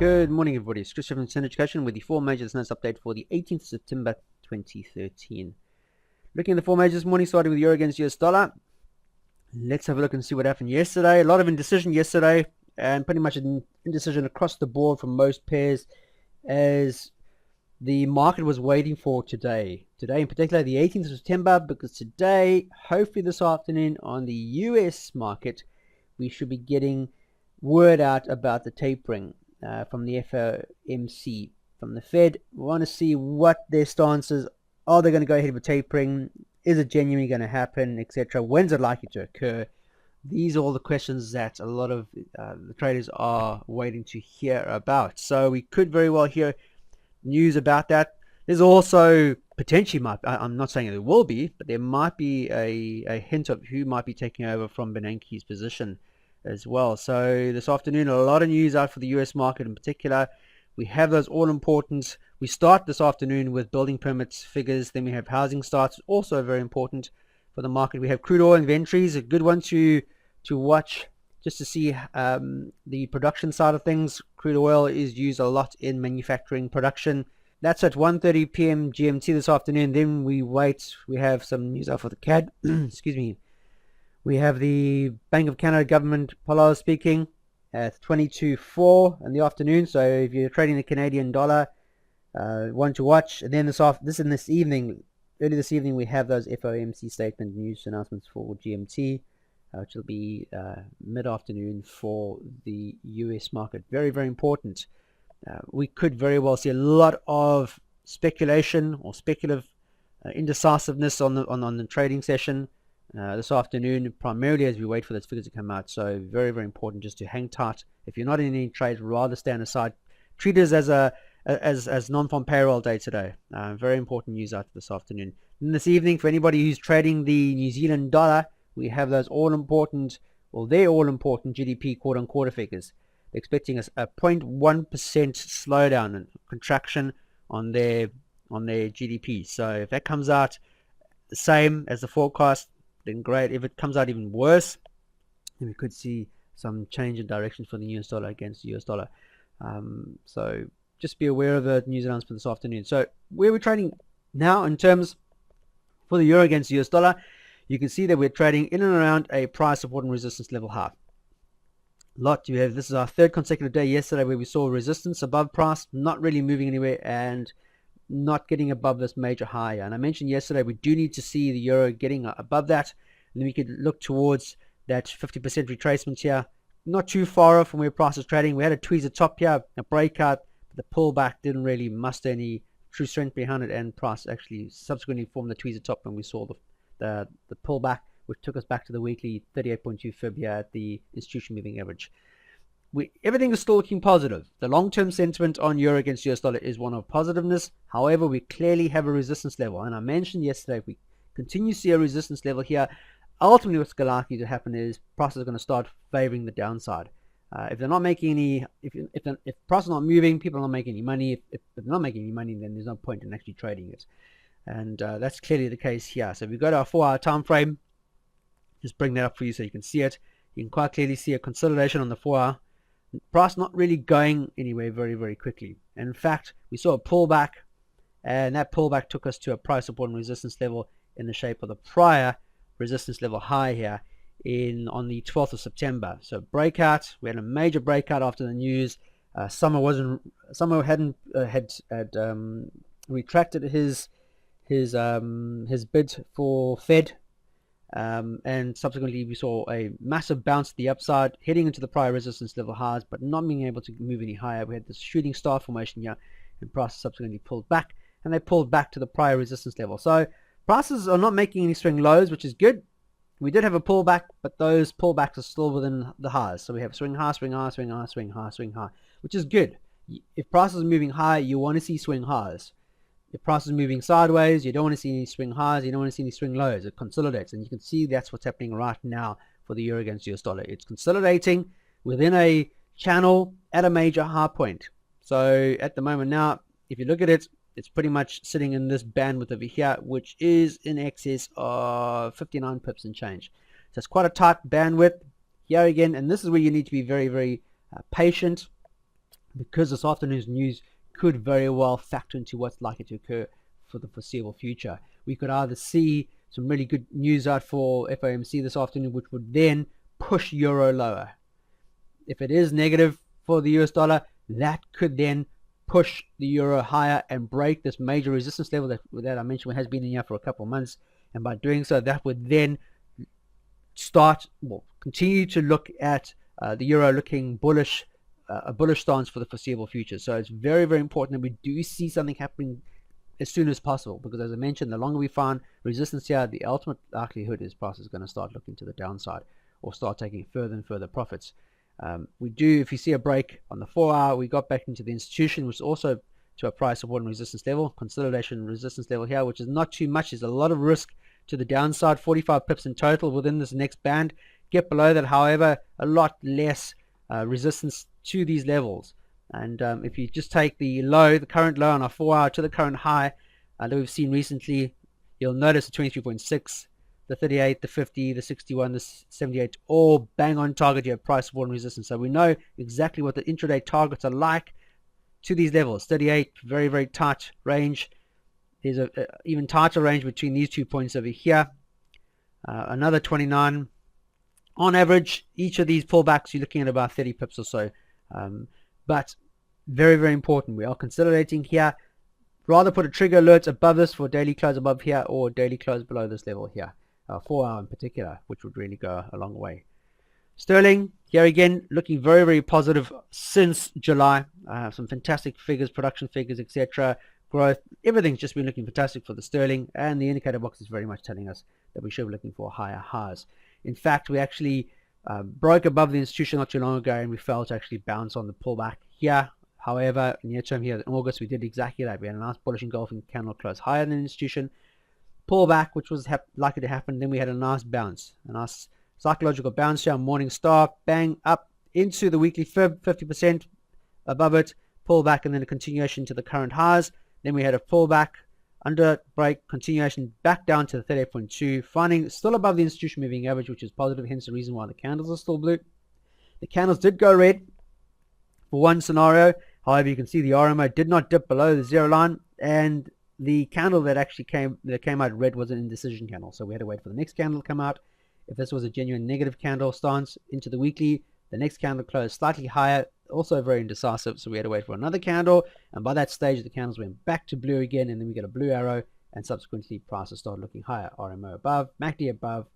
Good morning, everybody. It's Chris from Serene Education with the 4 majors notes update for the 18th of September 2013. Looking at the 4 majors this morning, starting with Euro against US dollar. Let's have a look and see what happened yesterday. A lot of indecision yesterday, and pretty much an indecision across the board from most pairs, as the market was waiting for today. Today, in particular, the 18th of September, because today, hopefully this afternoon, on the US market, we should be getting word out about the tapering from the FOMC, from the Fed. We want to see what their stance is. Are they going to go ahead with tapering? Is it genuinely going to happen, etc.? When's it likely to occur? These are all the questions that a lot of the traders are waiting to hear about. So we could very well hear news about that. There's also potentially, I'm not saying there will be, but there might be a hint of who might be taking over from Bernanke's position as well. So this afternoon, a lot of news out for the US market in particular. We have those all important. We start this afternoon with building permits figures. Then we have housing starts, also very important for the market. We have crude oil inventories, a good one to watch just to see the production side of things. Crude oil is used a lot in manufacturing production. That's at 1:30 p.m. GMT this afternoon. Then we wait. We have some news out for the CAD. Excuse me. We have the Bank of Canada government Powell speaking at 22:04 in the afternoon. So if you're trading the Canadian dollar, one to watch. And then this evening, early this evening, we have those FOMC statement news announcements for GMT, which will be mid-afternoon for the US market. Very, very important. We could very well see a lot of speculation or speculative indecisiveness on the trading session this afternoon, primarily as we wait for those figures to come out. So very, very important just to hang tight. If you're not in any trades, rather stand aside. Treat it as non-farm payroll day today. Very important news out this afternoon. And this evening, for anybody who's trading the New Zealand dollar, we have those all-important, well, they're all-important GDP quarter-on-quarter figures. They're expecting a 0.1% slowdown and contraction on their GDP. So if that comes out the same as the forecast, then great. If it comes out even worse, then we could see some change in direction for the US dollar against the US dollar. So just be aware of the news announcement this afternoon. So where we're trading now in terms for the euro against the US dollar, you can see that we're trading in and around a price support and resistance level high. This is our third consecutive day yesterday where we saw resistance above price, not really moving anywhere and not getting above this major high. And I mentioned yesterday we do need to see the euro getting above that, and then we could look towards that 50% retracement here. Not too far off from where price is trading. We had a tweezer top here, a breakout, but the pullback didn't really muster any true strength behind it, and price actually subsequently formed the tweezer top when we saw the pullback, which took us back to the weekly 38.2 fib here at the institution moving average. Everything is still looking positive. The long-term sentiment on euro against US dollar is one of positiveness. However, we clearly have a resistance level, and I mentioned yesterday if we continue to see a resistance level here, ultimately what's likely to happen is prices are going to start favoring the downside. If they're not making any, if prices are not moving, people are not making any money. If they're not making any money, then there's no point in actually trading it, and that's clearly the case here. So if we go to our 4-hour time frame, just bring that up for you so you can see it. You can quite clearly see a consolidation on the 4-hour. Price not really going anywhere very, very quickly. And in fact, we saw a pullback, and that pullback took us to a price support and resistance level in the shape of the prior resistance level high here on the 12th of September. So breakout, we had a major breakout after the news. Summer had retracted his bid for Fed. And subsequently we saw a massive bounce to the upside, heading into the prior resistance level highs, but not being able to move any higher. We had this shooting star formation here, and prices subsequently pulled back, and they pulled back to the prior resistance level. So prices are not making any swing lows, which is good. We did have a pullback, but those pullbacks are still within the highs. So we have swing high, swing high, swing high, swing high, swing high, which is good. If prices are moving high, you want to see swing highs. If price is moving sideways, you don't want to see any swing highs, you don't want to see any swing lows. It consolidates, and you can see that's what's happening right now for the euro against US dollar. It's consolidating within a channel at a major high point. So at the moment now, if you look at it, it's pretty much sitting in this bandwidth over here, which is in excess of 59 pips and change. So it's quite a tight bandwidth here again, and this is where you need to be very, very patient. because this afternoon's news could very well factor into what's likely to occur for the foreseeable future. We could either see some really good news out for FOMC this afternoon, which would then push euro lower. If it is negative for the US dollar, that could then push the euro higher and break this major resistance level that I mentioned has been in here for a couple of months. And by doing so, that would then continue to look at the euro looking bullish, a bullish stance for the foreseeable future. So it's very, very important that we do see something happening as soon as possible, because as I mentioned, the longer we find resistance here, the ultimate likelihood is price is going to start looking to the downside or start taking further and further profits. If you see a break on the 4-hour, we got back into the institution, which is also to a price support and resistance level, consolidation resistance level here, which is not too much. There's a lot of risk to the downside, 45 pips in total within this next band. Get below that, however, a lot less resistance to these levels. And if you just take the current low on our 4-hour to the current high that we've seen recently, you'll notice the 23.6, the 38, the 50, the 61, the 78, all bang on target here, price support and resistance. So we know exactly what the intraday targets are like to these levels. 38, very, very tight range. There's a even tighter range between these 2 points over here. Another 29. On average, each of these pullbacks, you're looking at about 30 pips or so. But very, very important. We are consolidating here. Rather put a trigger alert above this for daily close above here, or daily close below this level here. 4-hour in particular, which would really go a long way. Sterling, here again, looking very, very positive since July. Some fantastic figures, production figures, etc. Growth, everything's just been looking fantastic for the sterling, and the indicator box is very much telling us that we should be looking for higher highs. In fact, we actually broke above the institution not too long ago, and we failed to actually bounce on the pullback here. However, near term here in August, we did exactly that. We had a nice bullish engulfing candle close higher than the institution. Pullback, which was likely to happen. Then we had a nice bounce, a nice psychological bounce here on morning star, bang up into the weekly fib, 50% above it, pullback, and then a continuation to the current highs. Then we had a pullback, under break, continuation back down to the 38.2, finding still above the institution moving average, which is positive, hence the reason why the candles are still blue. The candles did go red for one scenario. However, you can see the RMO did not dip below the zero line, and the candle that actually came out red was an indecision candle. So we had to wait for the next candle to come out. If this was a genuine negative candle stance into the weekly, the next candle closed slightly higher, also very indecisive, so we had to wait for another candle, and by that stage the candles went back to blue again, and then we get a blue arrow, and subsequently prices started looking higher. RMO above, MACD above,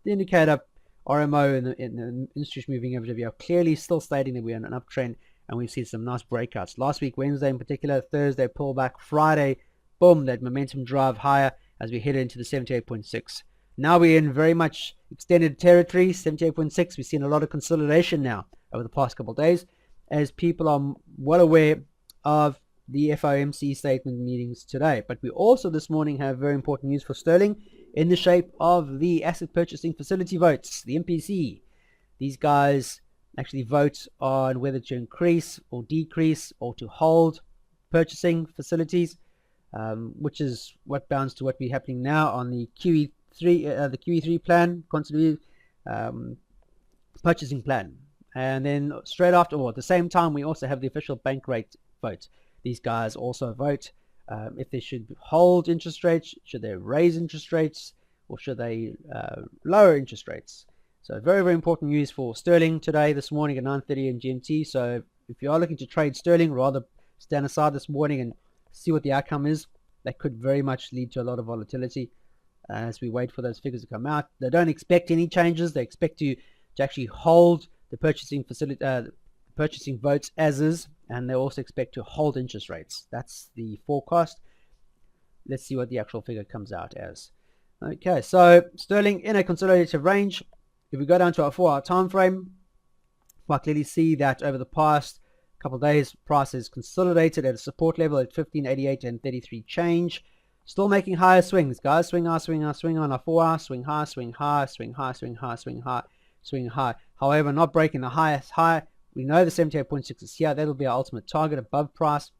the indicator RMO in the institution moving average here clearly still stating that we're in an uptrend, and we've seen some nice breakouts. Last week, Wednesday in particular, Thursday pullback, Friday, boom, that momentum drive higher as we head into the 78.6. Now we're in very much extended territory, 78.6. We've seen a lot of consolidation now over the past couple of days, as people are well aware of the FOMC statement meetings today. But we also this morning have very important news for sterling in the shape of the asset purchasing facility votes, the MPC. These guys actually vote on whether to increase or decrease or to hold purchasing facilities, which is what bounds to what be happening now on the QE3 plan, quantitative purchasing plan. And then straight after, or at the same time, we also have the official bank rate vote. These guys also vote if they should hold interest rates, should they raise interest rates, or should they lower interest rates. So very, very important news for sterling today, this morning at 9:30 in GMT. So if you are looking to trade sterling, rather stand aside this morning and see what the outcome is. That could very much lead to a lot of volatility as we wait for those figures to come out. They don't expect any changes. They expect to actually hold the purchasing facility, purchasing votes as is, and they also expect to hold interest rates. That's the forecast. Let's see what the actual figure comes out as. Okay, so sterling in a consolidated range. If we go down to our 4-hour time frame, we clearly see that over the past couple of days, price is consolidated at a support level at 15.88 and 33 change. Still making higher swings, guys. Swing high, swing high, swing on our 4-hour, swing high, swing high, swing high, swing high, swing high, swing high. However, not breaking the highest high. We know the 78.6 is here. That'll be our ultimate target above price.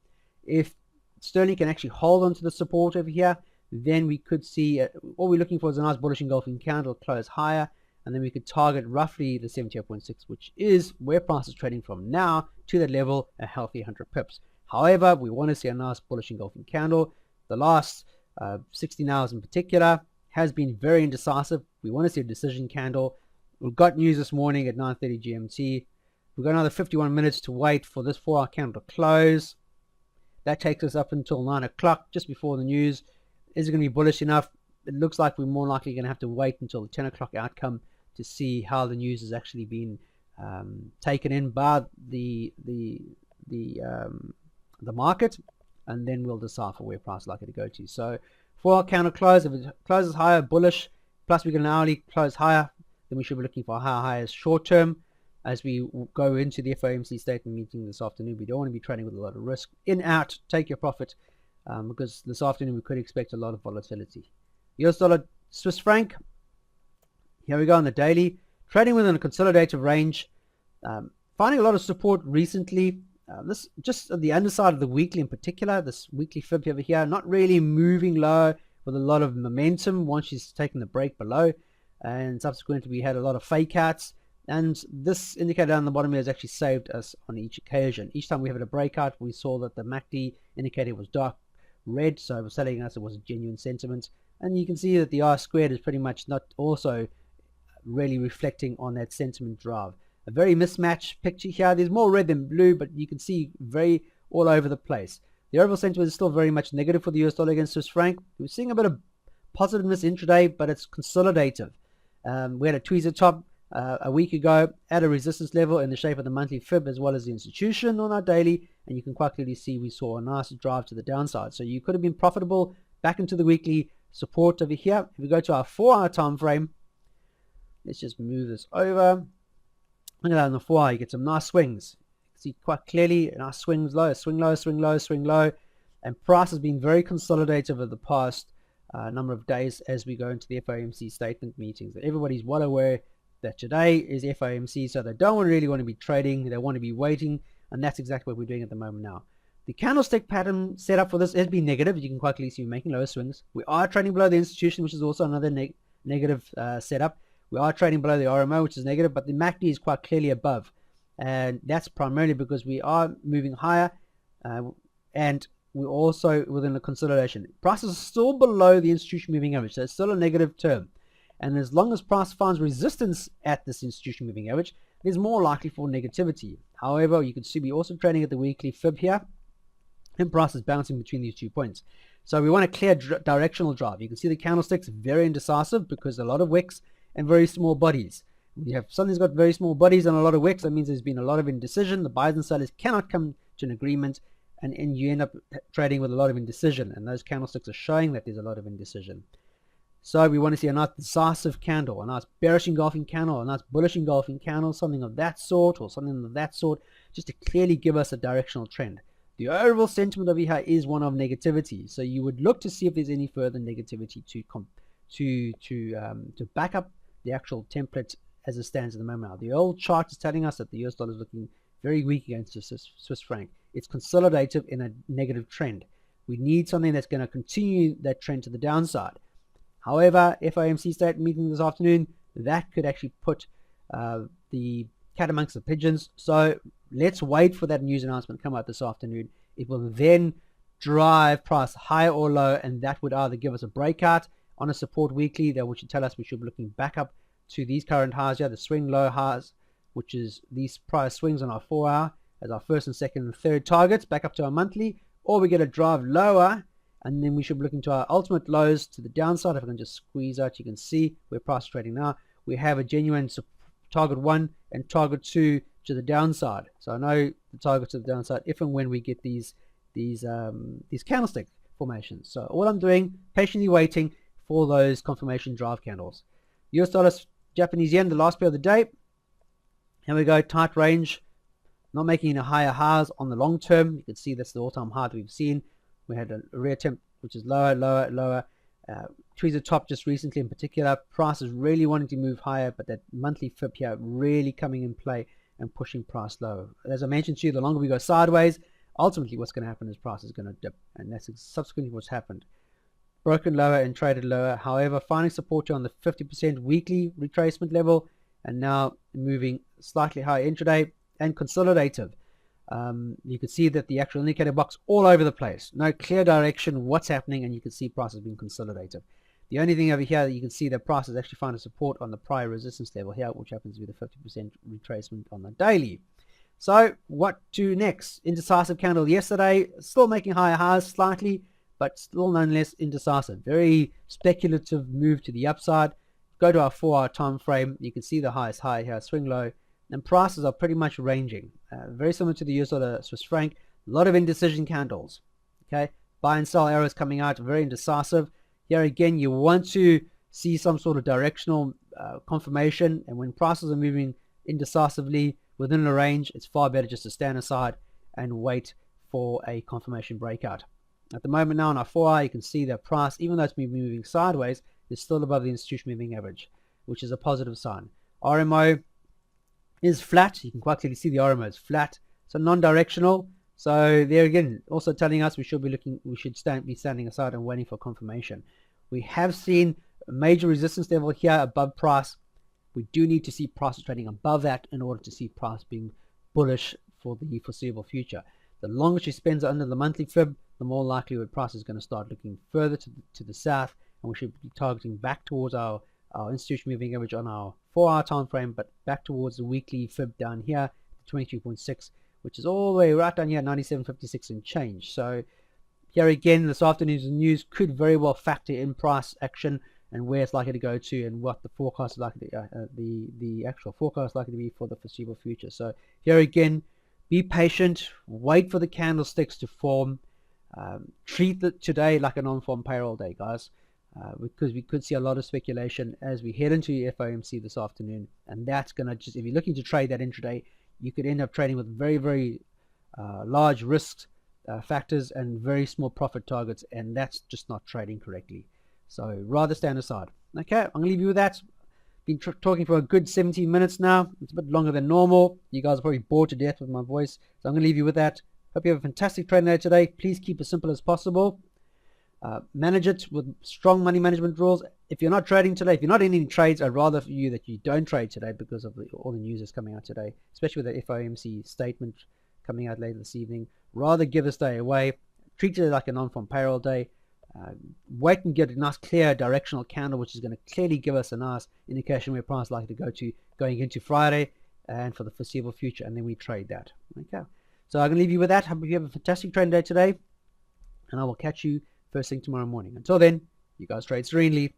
If sterling can actually hold on to the support over here, then we could see what we're looking for is a nice bullish engulfing candle close higher, and then we could target roughly the 78.6, which is where price is trading from now to that level, a healthy 100 pips. However, we want to see a nice bullish engulfing candle. The last 16 hours in particular has been very indecisive. We want to see a decision candle. We've got news this morning at 9:30 GMT. We've got another 51 minutes to wait for this 4-hour candle to close. That takes us up until 9 o'clock, just before the news. Is it going to be bullish enough? It looks like we're more likely going to have to wait until the 10 o'clock outcome to see how the news has actually been taken in by the market, and then we'll decide for where price is likely to go to. So for our candle close, if it closes higher, bullish, plus we get an hourly close higher, then we should be looking for higher highs short term. As we go into the FOMC statement meeting this afternoon, we don't want to be trading with a lot of risk. In, out, take your profit, because this afternoon we could expect a lot of volatility. US dollar, Swiss franc. Here we go on the daily. Trading within a consolidated range. Finding a lot of support recently. This just at the underside of the weekly in particular. This weekly fib over here, not really moving low with a lot of momentum once she's taken the break below. And subsequently we had a lot of fake outs. And this indicator down the bottom here has actually saved us on each occasion. Each time we had a breakout, we saw that the MACD indicator was dark red, so it was telling us it was a genuine sentiment. And you can see that the R squared is pretty much not also really reflecting on that sentiment drive. A very mismatched picture here. There's more red than blue, but you can see very all over the place. The overall sentiment is still very much negative for the US dollar against Swiss franc. We're seeing a bit of positiveness intraday, but it's consolidative. We had a tweezer top a week ago at a resistance level in the shape of the monthly fib as well as the institution on our daily, and you can quite clearly see we saw a nice drive to the downside. So you could have been profitable back into the weekly support over here. If we go to our 4-hour time frame, let's just move this over. Look at that on the 4-hour, you get some nice swings. You can see quite clearly a nice swings low, swing low, swing low, swing low, and price has been very consolidative over the past number of days as we go into the FOMC statement meetings. Everybody's well aware that today is FOMC, so they don't really want to be trading, they want to be waiting, and that's exactly what we're doing at the moment now. The candlestick pattern set up for this has been negative. You can quite clearly see we're making lower swings. We are trading below the institution, which is also another negative setup. We are trading below the RMO, which is negative, but the MACD is quite clearly above, and that's primarily because we are moving higher, and we're also within a consolidation. Price is still below the institution moving average, so it's still a negative term. And as long as price finds resistance at this institution moving average, it is more likely for negativity. However, you can see we're also trading at the weekly fib here, and price is bouncing between these 2 points. So we want a clear directional drive. You can see the candlesticks very indecisive because a lot of wicks and very small bodies. We have something's got very small bodies and a lot of wicks. That means there's been a lot of indecision. The buyers and sellers cannot come to an agreement, and you end up trading with a lot of indecision. And those candlesticks are showing that there's a lot of indecision. So we want to see a nice decisive candle, a nice bearish engulfing candle, a nice bullish engulfing candle, something of that sort or something of that sort, just to clearly give us a directional trend. The overall sentiment over here is one of negativity, so you would look to see if there's any further negativity to back up the actual template as it stands at the moment. Now, the old chart is telling us that the US dollar is looking very weak against the Swiss franc. It's consolidative in a negative trend. We need something that's going to continue that trend to the downside. However, FOMC state meeting this afternoon, that could actually put the cat amongst the pigeons. So let's wait for that news announcement to come out this afternoon. It will then drive price higher or low, and that would either give us a breakout on a support weekly, that would tell us we should be looking back up to these current highs here, the swing low highs, which is these price swings on our 4-hour as our first and second and third targets, back up to our monthly, or we get a drive lower, and then we should be looking to our ultimate lows to the downside. If I can just squeeze out, you can see where price is trading now. We have a genuine target 1 and target 2 to the downside. So I know the target to the downside if and when we get these candlestick formations. So all I'm doing, patiently waiting for those confirmation drive candles. US dollar, Japanese yen, the last pair of the day. Here we go, tight range, not making a higher highs on the long term. You can see that's the all-time high that we've seen. We had a reattempt which is lower, lower, lower. Tweezer top just recently in particular. Price is really wanting to move higher, but that monthly fib here really coming in play and pushing price lower. As I mentioned to you, the longer we go sideways, ultimately what's going to happen is price is going to dip, and that's subsequently what's happened. broken lower and traded lower. However, finding support on the 50% weekly retracement level, and now moving slightly higher intraday and consolidative. You can see that the actual indicator box all over the place. No clear direction, what's happening, and you can see prices being consolidated. The only thing over here that you can see that prices actually find a support on the prior resistance level here, which happens to be the 50% retracement on the daily. So what to next? Indecisive candle yesterday, still making higher highs slightly, but still nonetheless indecisive. Very speculative move to the upside. Go to our 4-hour time frame. You can see the highest high here, swing low, and prices are pretty much ranging. Very similar to the US dollar, Swiss franc. A lot of indecision candles. Okay, buy and sell arrows coming out, very indecisive. Here again, you want to see some sort of directional confirmation, and when prices are moving indecisively within a range, it's far better just to stand aside and wait for a confirmation breakout. At the moment now on our 4-hour, you can see that price, even though it's been moving sideways, is still above the institutional moving average, which is a positive sign. RMO is flat. You can quite clearly see the RMO is flat, so non-directional. So there again, also telling us we should be standing aside and waiting for confirmation. We have seen a major resistance level here above price. We do need to see prices trading above that in order to see price being bullish for the foreseeable future. The longer she spends under the monthly fib, the more likely the price is going to start looking further to the south, and we should be targeting back towards our institutional moving average on our 4-hour time frame, but back towards the weekly fib down here, 22.6, which is all the way right down here, 97.56 and change. So here again, this afternoon's news could very well factor in price action and where it's likely to go to, and what the forecast is likely to, the actual forecast is likely to be for the foreseeable future. So here again, be patient, wait for the candlesticks to form. Treat today like a non-farm payroll day, guys, because we could see a lot of speculation as we head into FOMC this afternoon, and that's going to just, if you're looking to trade that intraday, you could end up trading with very, very large risk factors and very small profit targets, and that's just not trading correctly. So rather stand aside. Okay, I'm going to leave you with that. Been talking for a good 17 minutes now. It's a bit longer than normal. You guys are probably bored to death with my voice, so I'm going to leave you with that. Hope you have a fantastic trading day today. Please keep it simple as possible. Manage it with strong money management rules. If you're not trading today, if you're not in any trades, I'd rather for you that you don't trade today because of all the news that's coming out today, especially with the FOMC statement coming out later this evening. Rather give this day away. Treat it like a non-farm payroll day. Wait and get a nice clear directional candle, which is going to clearly give us a nice indication where price is likely to go to going into Friday and for the foreseeable future, and then we trade that. Okay, so I'm going to leave you with that. Hope you have a fantastic trading day today, and I will catch you first thing tomorrow morning. Until then, you guys trade serenely.